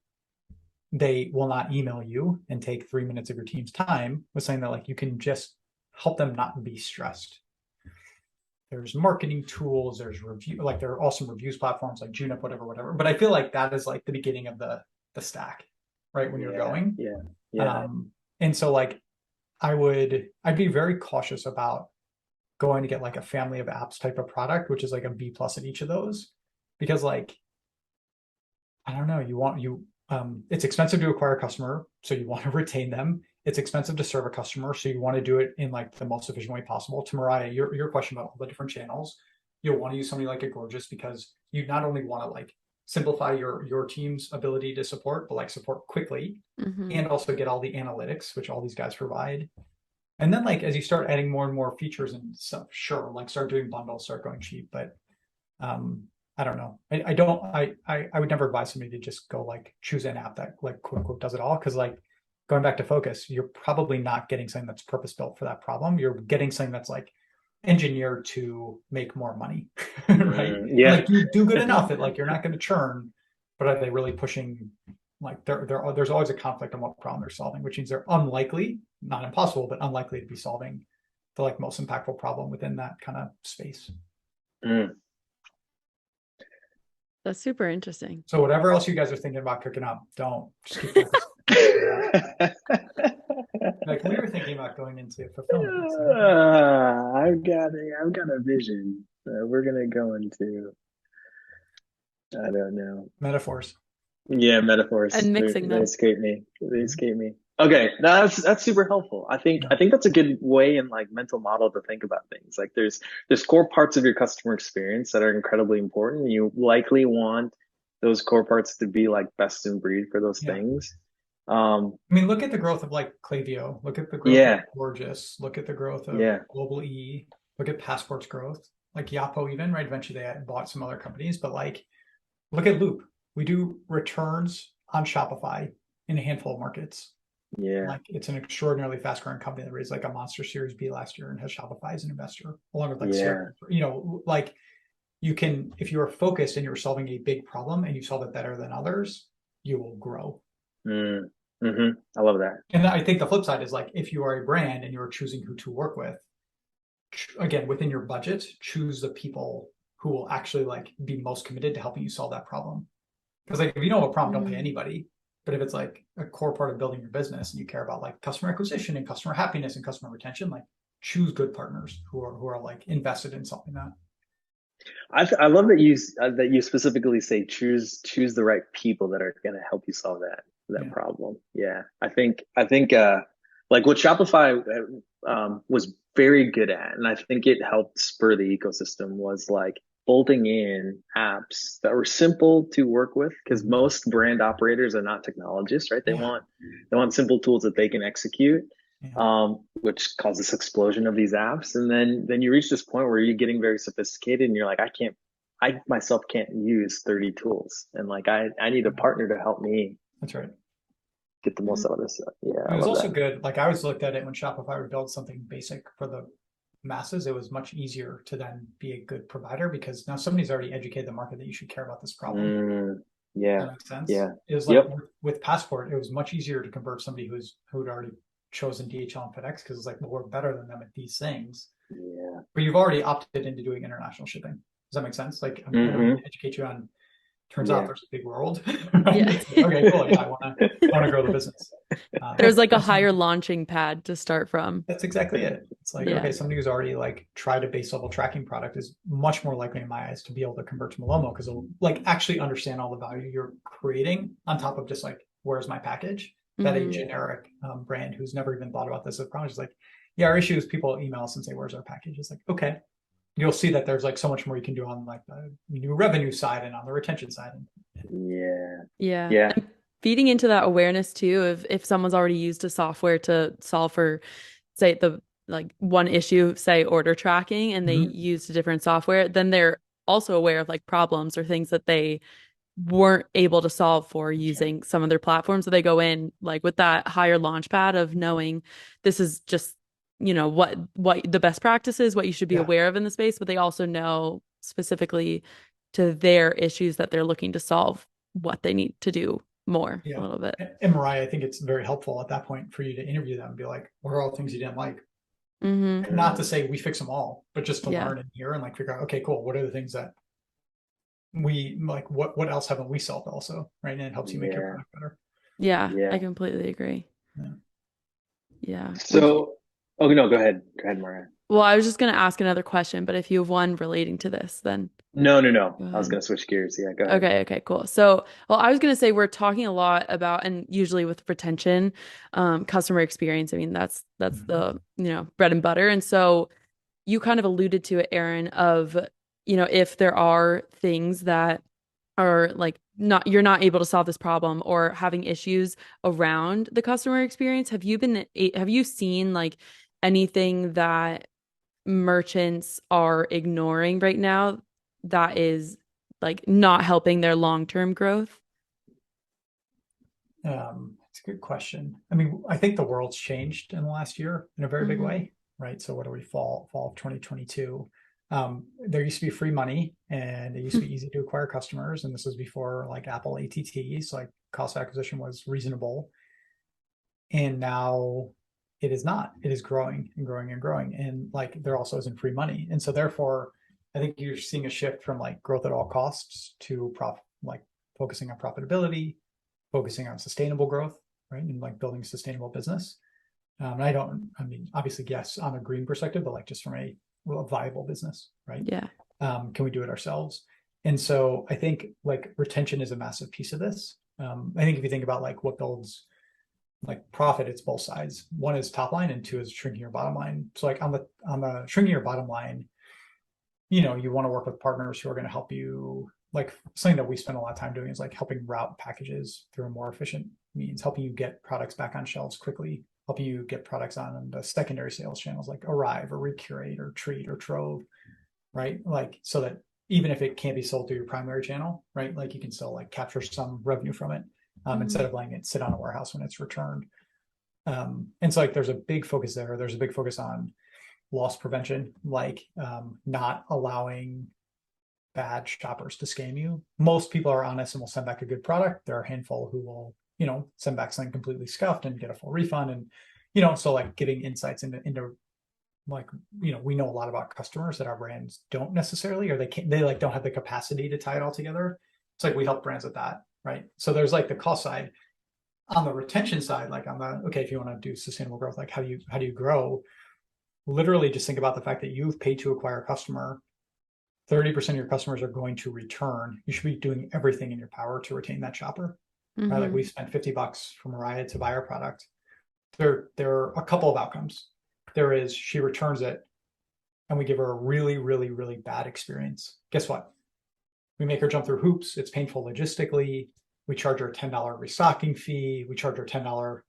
they will not email you and take 3 minutes of your team's time with saying that like you can just help them not be stressed. There's marketing tools, there's review, like there are awesome reviews platforms like Junip, whatever. But I feel like that is like the beginning of the stack, right? When you're going. Yeah. And so like I'd be very cautious about going to get like a family of apps type of product, which is like a B plus at each of those. Because like, I don't know, it's expensive to acquire a customer, so you want to retain them. It's expensive to serve a customer, so you want to do it in like the most efficient way possible. To Mariah, your question about all the different channels, you'll want to use somebody like a Gorgeous, because you not only want to like simplify your team's ability to support, but like support quickly, and also get all the analytics, which all these guys provide. And then like as you start adding more and more features and stuff, sure, like start doing bundles, start going cheap. But I don't know. I would never advise somebody to just go like choose an app that like quote unquote does it all. Cause like going back to focus, you're probably not getting something that's purpose built for that problem. You're getting something that's like engineered to make more money. Right. Yeah. Like you do good enough that like you're not going to churn, but are they really pushing? Like there's always a conflict on what problem they're solving, which means they're unlikely, not impossible, but unlikely to be solving the like most impactful problem within that kind of space. Mm. That's super interesting. So whatever else you guys are thinking about cooking up, don't just keep focused. Like we were thinking about going into fulfillment. I've got a vision. We're gonna go into, I don't know. Metaphors. Yeah, metaphors. And mixing They them. escape me. They escape me. Okay, that's super helpful. I think that's a good way and like mental model to think about things. Like there's core parts of your customer experience that are incredibly important. You likely want those core parts to be like best in breed for those Yeah. things. I mean, look at the growth of like Klaviyo. Look at the growth Yeah, of Gorgeous. Look at the growth of yeah, Global E. look at Passport's growth, like Yapo even, right? Eventually they had bought some other companies, but like, look at Loop. We do returns on Shopify in a handful of markets. Yeah. Like it's an extraordinarily fast growing company that raised like a monster Series B last year and has Shopify as an investor, along with like, like you can, if you are focused and you're solving a big problem and you solve it better than others, you will grow. I love that. And I think the flip side is like, if you are a brand and you're choosing who to work with, again, within your budget, choose the people who will actually like be most committed to helping you solve that problem. Because like, if you know a problem, don't pay anybody. But if it's like a core part of building your business and you care about like customer acquisition and customer happiness and customer retention, like choose good partners who are like invested in solving that. I love that you specifically say choose the right people that are going to help you solve that problem. Yeah, I think like what Shopify was very good at, and I think it helped spur the ecosystem, was like bolting in apps that were simple to work with, because most brand operators are not technologists, right? They want simple tools that they can execute. Which causes this explosion of these apps. And then you reach this point where you're getting very sophisticated and you're like, I myself can't use 30 tools. And like, I need a partner to help me. That's right. Get the most out of this. Yeah. It was also good. Like I always looked at it when Shopify would build something basic for the masses, it was much easier to then be a good provider because now somebody's already educated the market that you should care about this problem. Yeah. That makes sense. Yeah. It was like with Passport, it was much easier to convert somebody who'd already chosen DHL and FedEx because it's like, well, we're better than them at these things. Yeah. But you've already opted into doing international shipping. Does that make sense? Like, I'm going to educate you on. Turns out there's a big world. Right? Okay, cool. Yeah, I want to grow the business. There's like a higher launching pad to start from. That's exactly it. It's like, okay, somebody who's already like tried a base level tracking product is much more likely in my eyes to be able to convert to Malomo because they'll like actually understand all the value you're creating on top of just like, where's my package? That a generic brand who's never even thought about this as a problem is like, yeah, our issue is people email us and say, where's our package? It's like, okay. You'll see that there's like so much more you can do on like the new revenue side and on the retention side. Yeah. And feeding into that awareness too, of if someone's already used a software to solve for, say, the like one issue, say order tracking, and they used a different software, then they're also aware of like problems or things that they weren't able to solve for using some of their platforms. So they go in like with that higher launch pad of knowing this is just, you know, what the best practices, what you should be aware of in the space, but they also know specifically to their issues that they're looking to solve what they need to do more a little bit. And Mariah, I think it's very helpful at that point for you to interview them and be like, what are all the things you didn't like? Not to say we fix them all, but just to learn and hear and like figure out, okay, cool. What are the things that we like, what else haven't we solved also? Right. And it helps you make your product better. Yeah. I completely agree. Yeah. So, no, go ahead. Go ahead, Mariah. Well, I was just going to ask another question, but if you have one relating to this, then. No. I was going to switch gears. Yeah, go ahead. Okay, cool. So, well, I was going to say we're talking a lot about, and usually with retention, customer experience. I mean, that's the, bread and butter. And so you kind of alluded to it, Aaron, of, if there are things that are like you're not able to solve this problem or having issues around the customer experience, have you seen like anything that merchants are ignoring right now that is like not helping their long-term growth? It's a good question. I mean, I think the world's changed in the last year in a very big way, right? So what are we, fall of 2022? There used to be free money and it used to be easy to acquire customers. And this was before like Apple ATTs, like cost of acquisition was reasonable. And now it is not. It is growing and growing and growing. And like there also isn't free money. And so therefore, I think you're seeing a shift from like growth at all costs to like focusing on profitability, focusing on sustainable growth, right? And like building a sustainable business. Obviously, yes, on a green perspective, but like just from a viable business, right? Yeah. Can we do it ourselves? And so I think like retention is a massive piece of this. I think if you think about like what builds like profit, it's both sides. One is top line and two is shrinking your bottom line. So like on the shrinking your bottom line, you want to work with partners who are going to help you. Like something that we spend a lot of time doing is like helping route packages through a more efficient means, helping you get products back on shelves quickly, helping you get products on the secondary sales channels like Arrive or Recurate or Treat or Trove, right? Like, so that even if it can't be sold through your primary channel, right? Like you can still like capture some revenue from it instead of letting it sit on a warehouse when it's returned. And so like there's a big focus there. There's a big focus on loss prevention, like not allowing bad shoppers to scam you. Most people are honest and will send back a good product. There are a handful who will, send back something completely scuffed and get a full refund. And, so like giving insights into like, we know a lot about customers that our brands don't necessarily, or they like don't have the capacity to tie it all together. It's like we help brands with that, right? So there's like the cost side. On the retention side, like okay, if you want to do sustainable growth, like how do you grow? Literally just think about the fact that you've paid to acquire a customer. 30% of your customers are going to return. You should be doing everything in your power to retain that shopper. Right? Like we spent $50 for Mariah to buy our product. There are a couple of outcomes. There is she returns it and we give her a really, really, really bad experience. Guess what? We make her jump through hoops. It's painful logistically. We charge her a $10 restocking fee. We charge her a $10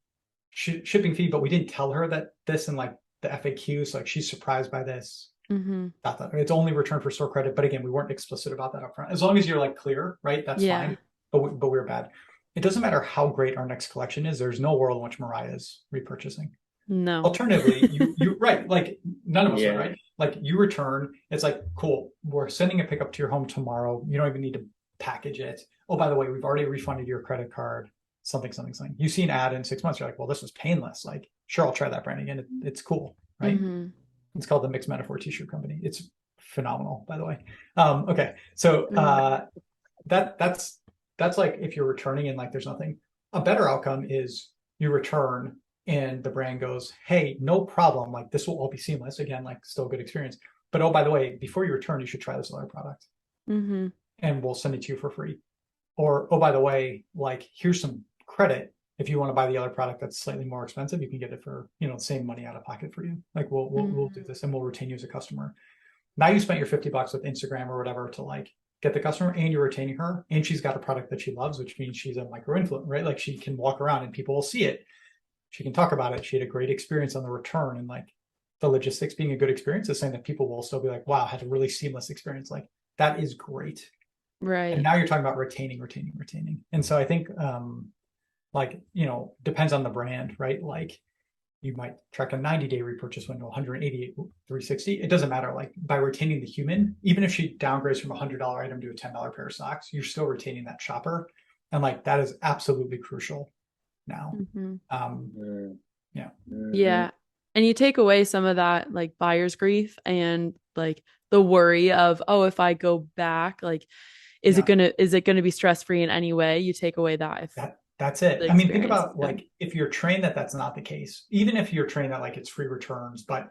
shipping fee, but we didn't tell her that this in like the FAQ. So like she's surprised by this. It's only returned for store credit. But again, we weren't explicit about that up front. As long as you're like clear, right? That's fine. But we're bad. It doesn't matter how great our next collection is. There's no world in which Mariah is repurchasing. No. Alternatively, you right, like none of us are, right? Like you return, it's like, cool, we're sending a pickup to your home tomorrow. You don't even need to package it. Oh, by the way, we've already refunded your credit card, something. You see an ad in 6 months, you're like, well, this was painless. Like, sure, I'll try that brand again. It's cool, right? It's called the Mixed Metaphor T-shirt company. It's phenomenal, by the way. Okay, so that's like if you're returning and like there's nothing. A better outcome is you return and the brand goes, hey, no problem. Like this will all be seamless. Again, like still a good experience. But oh, by the way, before you return, you should try this other product. And we'll send it to you for free. Or, oh, by the way, like here's some credit. If you want to buy the other product that's slightly more expensive, you can get it for, the same money out of pocket for you. Like we'll do this and we'll retain you as a customer. Now you spent your $50 with Instagram or whatever to like get the customer and you're retaining her and she's got a product that she loves, which means she's a micro influencer, right? Like she can walk around and people will see it. She can talk about it. She had a great experience on the return, and like the logistics being a good experience is saying that people will still be like, wow, I had a really seamless experience. Like that is great. Right. And now you're talking about retaining. And so I think depends on the brand, right? Like you might track a 90-day repurchase window, 188, 360. It doesn't matter. Like by retaining the human, even if she downgrades from a $100 item to a $10 pair of socks, you're still retaining that shopper. And like that is absolutely crucial now. Yeah. And you take away some of that like buyer's grief and like the worry of, oh, if I go back, like, is it gonna be stress-free in any way? You take away that. That's it. I mean, think about like if you're trained that that's not the case, even if you're trained that like it's free returns, but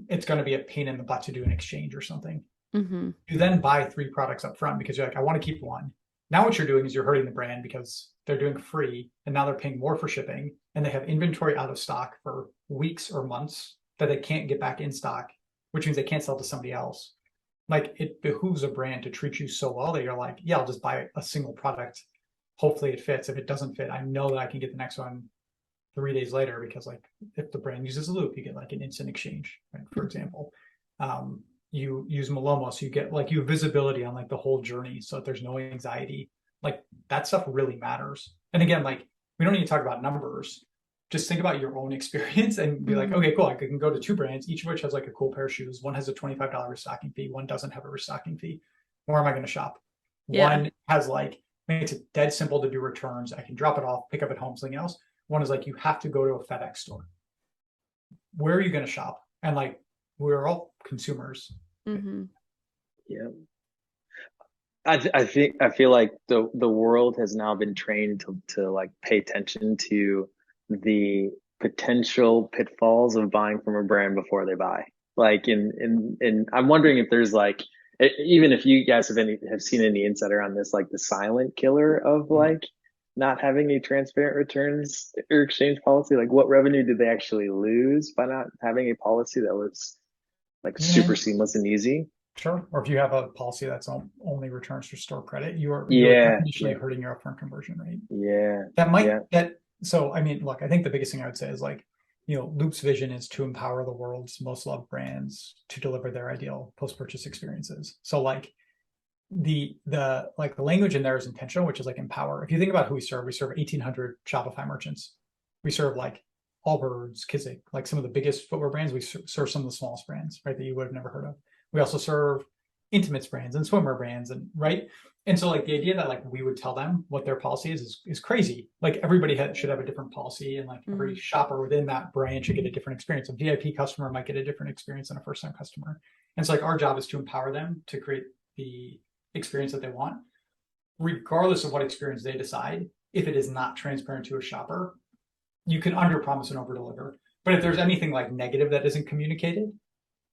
it's going to be a pain in the butt to do an exchange or something. You then buy 3 products up front because you're like, I want to keep one. Now what you're doing is you're hurting the brand because they're doing free and now they're paying more for shipping and they have inventory out of stock for weeks or months that they can't get back in stock, which means they can't sell to somebody else. Like it behooves a brand to treat you so well that you're like, yeah, I'll just buy a single product. Hopefully it fits. If it doesn't fit, I know that I can get the next one 3 days later because like if the brand uses a loop, you get like an instant exchange, right? For example, you use Malomo, so you get like you have visibility on like the whole journey, so that there's no anxiety. Like that stuff really matters. And again, like we don't need to talk about numbers. Just think about your own experience and be like, okay, cool. I can go to 2 brands, each of which has like a cool pair of shoes. One has a $25 restocking fee. One doesn't have a restocking fee. Where am I going to shop? One has like, makes it dead simple to do returns. I can drop it off, pick up at home, something else. One is like, you have to go to a FedEx store. Where are you going to shop? And like, we're all consumers. Yeah. I feel like the world has now been trained to like pay attention to the potential pitfalls of buying from a brand before they buy. Like in I'm wondering if there's like, even if you guys have seen any insight around this, like the silent killer of like not having a transparent returns or exchange policy. Like what revenue did they actually lose by not having a policy that was like super seamless and easy? Sure. Or if you have a policy that's only returns for store credit, you're initially hurting your upfront conversion rate. Yeah. That might so I mean, look, I think the biggest thing I would say is like, Loop's vision is to empower the world's most loved brands to deliver their ideal post-purchase experiences. So like the language in there is intentional, which is like empower. If you think about who we serve 1,800 Shopify merchants. We serve like Allbirds, Kizik, like some of the biggest footwear brands. We serve some of the smallest brands, right, that you would have never heard of. We also serve intimates brands and swimwear brands, and right. And so like the idea that like we would tell them what their policy is crazy. Like everybody should have a different policy, and like every shopper within that brand should get a different experience. A VIP customer might get a different experience than a first-time customer. And so like our job is to empower them to create the experience that they want, regardless of what experience they decide. If it is not transparent to a shopper, you can under promise and over deliver. But if there's anything like negative that isn't communicated,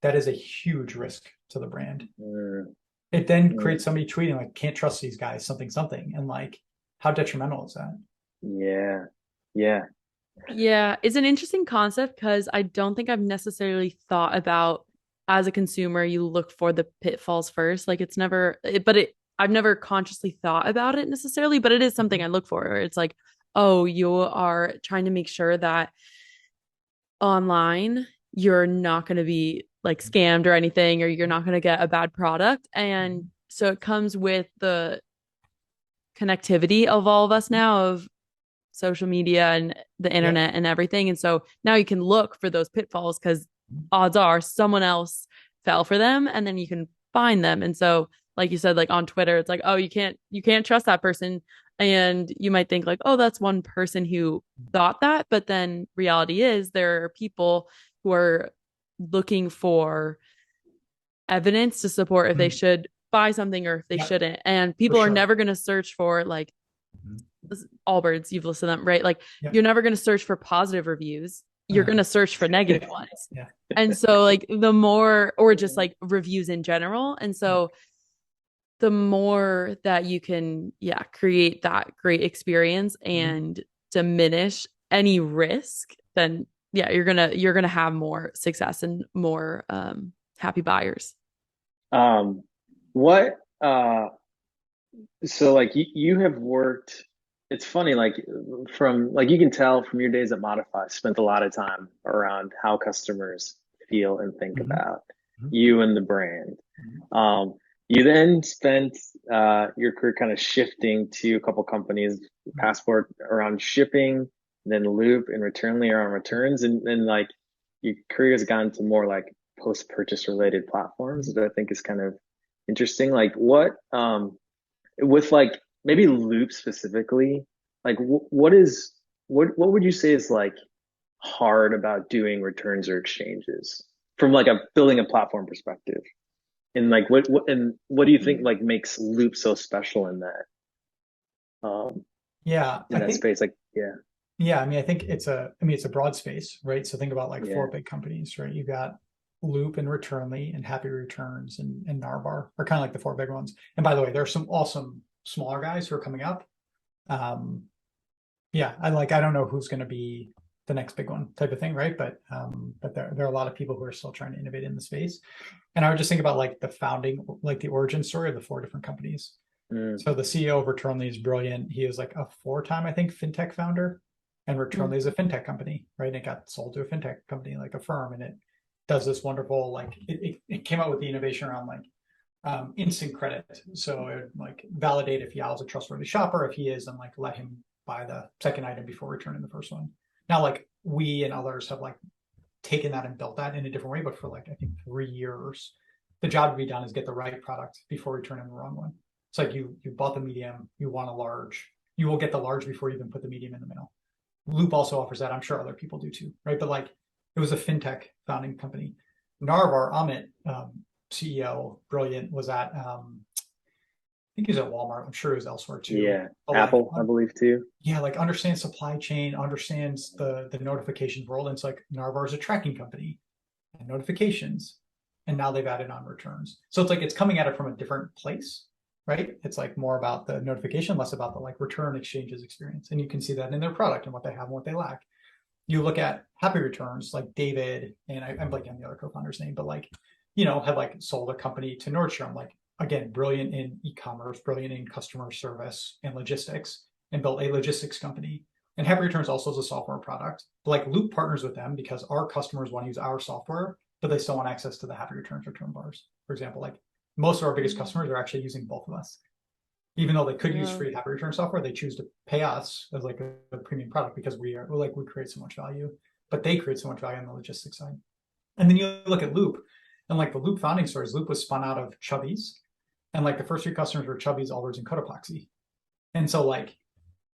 that is a huge risk to the brand. It then creates somebody tweeting like, can't trust these guys, something. And like, how detrimental is that? Yeah. It's an interesting concept because I don't think I've necessarily thought about, as a consumer, you look for the pitfalls first. Like I've never consciously thought about it necessarily, but it is something I look for. It's like, oh, you are trying to make sure that online you're not going to be like scammed or anything, or you're not going to get a bad product. And so it comes with the connectivity of all of us now, of social media and the internet and everything. And so now you can look for those pitfalls because odds are someone else fell for them, and then you can find them. And so like you said, like on Twitter, it's like, oh, you can't trust that person. And you might think like, oh, that's one person who thought that. But then reality is there are people who are looking for evidence to support if they should buy something or if they shouldn't. And people are never going to search for like Allbirds, you've listed them, right? Like you're never going to search for positive reviews. You're going to search for negative ones. And so like the more, or just like reviews in general. And so the more that you can, create that great experience and diminish any risk, then you're gonna have more success and more happy buyers. What so like you have worked, it's funny, like from like you can tell from your days at Modify, spent a lot of time around how customers feel and think about you and the brand. You then spent your career kind of shifting to a couple companies, Passport around shipping, then Loop and Returnly around returns, and then like your career has gone to more like post-purchase related platforms that I think is kind of interesting. Like what with like maybe Loop specifically, like what would you say is like hard about doing returns or exchanges from like building a platform perspective? And like what do you think like makes Loop so special in that? In that space, like I mean, I think it's a broad space, right? So think about like four big companies, right? You got Loop and Returnly and Happy Returns and Narbar are kind of like the four big ones. And by the way, there are some awesome smaller guys who are coming up. I don't know who's going to be the next big one type of thing, right? But there are a lot of people who are still trying to innovate in the space. And I would just think about like the founding, like the origin story of the four different companies. So the CEO of Returnly is brilliant. He was like a 4-time, I think, fintech founder, and Returnly is a fintech company, right? And it got sold to a fintech company, like a firm, and it does this wonderful, like it came out with the innovation around like instant credit. So it would like validate if Yaw is a trustworthy shopper. If he is, then like let him buy the second item before returning the first one. Now, like we and others have like taken that and built that in a different way, but for like I think 3 years, the job to be done is get the right product before returning the wrong one. It's like you bought the medium, you want a large, you will get the large before you even put the medium in the middle. Loop also offers that. I'm sure other people do too, right? But like it was a fintech founding company. Narvar, Amit, CEO, brilliant, was at I think he was at Walmart. I'm sure he was elsewhere too. Yeah, but Apple, like, I believe too. Yeah, like understands supply chain, understands the notifications world. And it's like Narvar is a tracking company and notifications, and now they've added on returns. So it's like it's coming at it from a different place, right? It's like more about the notification, less about the like return exchanges experience. And you can see that in their product and what they have and what they lack. You look at Happy Returns, like David, and I'm blanking on the other co-founder's name, but like, have like sold a company to Nordstrom, like again, brilliant in e-commerce, brilliant in customer service and logistics, and built a logistics company. And Happy Returns also is a software product. But like Loop partners with them because our customers want to use our software, but they still want access to the Happy Returns return bars. For example, like most of our biggest customers are actually using both of us. Even though they could use free Happy Return software, they choose to pay us as like a premium product because we create so much value, but they create so much value on the logistics side. And then you look at Loop, and like the Loop founding stories, Loop was spun out of Chubby's, and like the first 3 customers were Chubby's, Allbirds, and Cotopaxi. And so like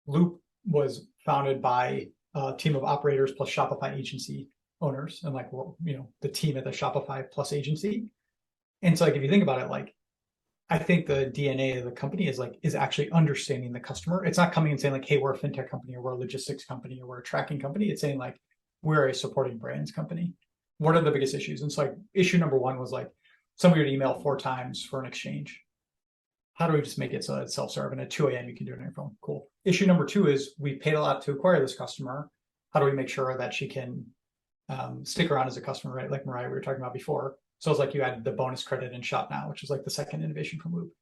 Loop was founded by a team of operators plus Shopify agency owners, and like, you know, the team at the Shopify plus agency. And so like if you think about it, like I think the DNA of the company is actually understanding the customer. It's not coming and saying like, hey, we're a fintech company, or we're a logistics company, or we're a tracking company. It's saying like, we're a supporting brands company. What are the biggest issues? And so like issue number 1 was like somebody would email 4 times for an exchange. How do we just make it so that it's self-serve, and at 2 a.m. you can do it on your phone? Cool. Issue number 2 is we paid a lot to acquire this customer. How do we make sure that she can stick around as a customer, right? Like Mariah, we were talking about before. So it's like you added the bonus credit in Shop Now, which is like the second innovation from Loop.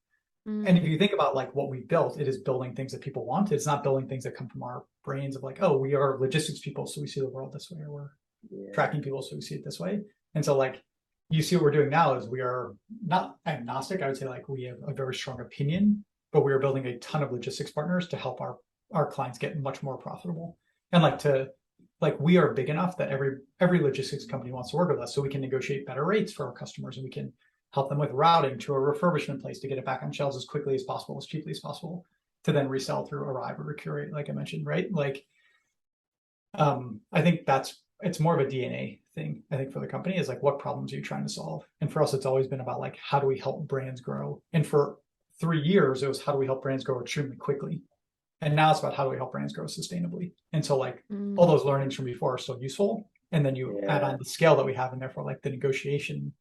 And if you think about like what we built, it is building things that people want. It's not building things that come from our brains of like, oh, we are logistics people, so we see the world this way, or we're tracking people, so we see it this way. And so like you see what we're doing now is we are not agnostic. I would say like we have a very strong opinion, but we are building a ton of logistics partners to help our clients get much more profitable. And like we are big enough that every logistics company wants to work with us, so we can negotiate better rates for our customers, and we can help them with routing to a refurbishment place to get it back on shelves as quickly as possible, as cheaply as possible, to then resell through Arrive or Recurate, like I mentioned, right? Like, I think it's more of a DNA thing. I think for the company is like, what problems are you trying to solve? And for us, it's always been about like, how do we help brands grow? And for 3 years, it was how do we help brands grow extremely quickly? And now it's about how do we help brands grow sustainably? And so like all those learnings from before are still useful. And then you add on the scale that we have, and therefore like the negotiation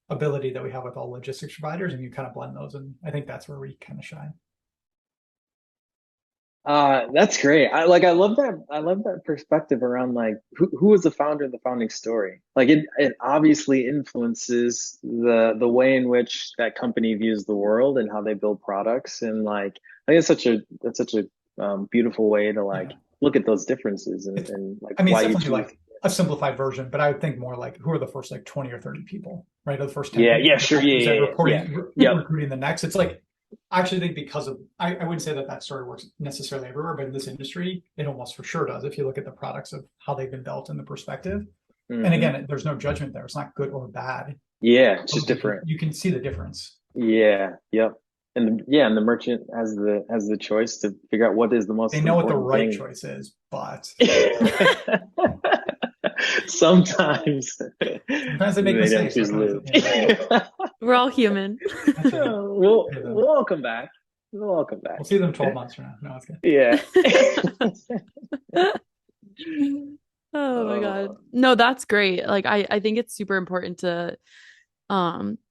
ability that we have with all logistics providers, and you kind of blend those. And I think that's where we kind of shine. That's great. I love that perspective around like who was the founder of the founding story. Like it obviously influences the way in which that company views the world and how they build products. And like I think that's such a beautiful way to like look at those differences and like, I mean, why it's definitely like a simplified version, but I would think more like who are the first like 20 or 30 people, right? Or the first 10 recruiting the next. It's like, I actually think because of, I wouldn't say that story works necessarily everywhere, but in this industry, it almost for sure does. If you look at the products of how they've been built and the perspective. And again, there's no judgment there. It's not good or bad. Yeah, it's just different. You can see the difference. Yeah. Yep. And the merchant has the choice to figure out what is the most. They know what the right choice is, but sometimes they make mistakes. We're all human. We'll all come back. We'll see them 12 months from now. No, it's good. Yeah. Oh my God. No, that's great. Like I think it's super important to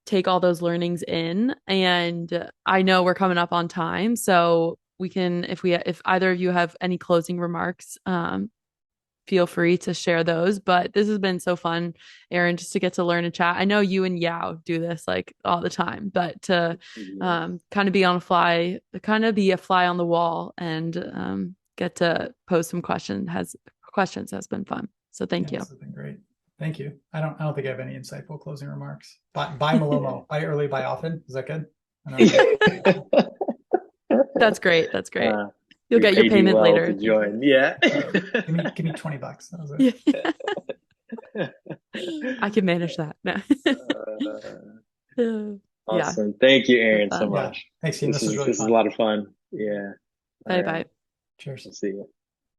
take all those learnings in, and I know we're coming up on time, so we can, if either of you have any closing remarks, feel free to share those. But this has been so fun, Aaron, just to get to learn and chat. I know you and Yaw do this like all the time, but to kind of be a fly on the wall and get to pose some questions has been fun. So thank you. That's been great. Thank you. I don't think I have any insightful closing remarks. Buy Malomo. Buy early, buy often. Is that good? That's great. You'll get your payment later. To join. Yeah. Give me $20. That was it. I can manage that. Awesome. Yeah. Thank you, Aaron, so much. Thanks, team. This is really fun. This is a lot of fun. Yeah. Bye. Cheers. See you.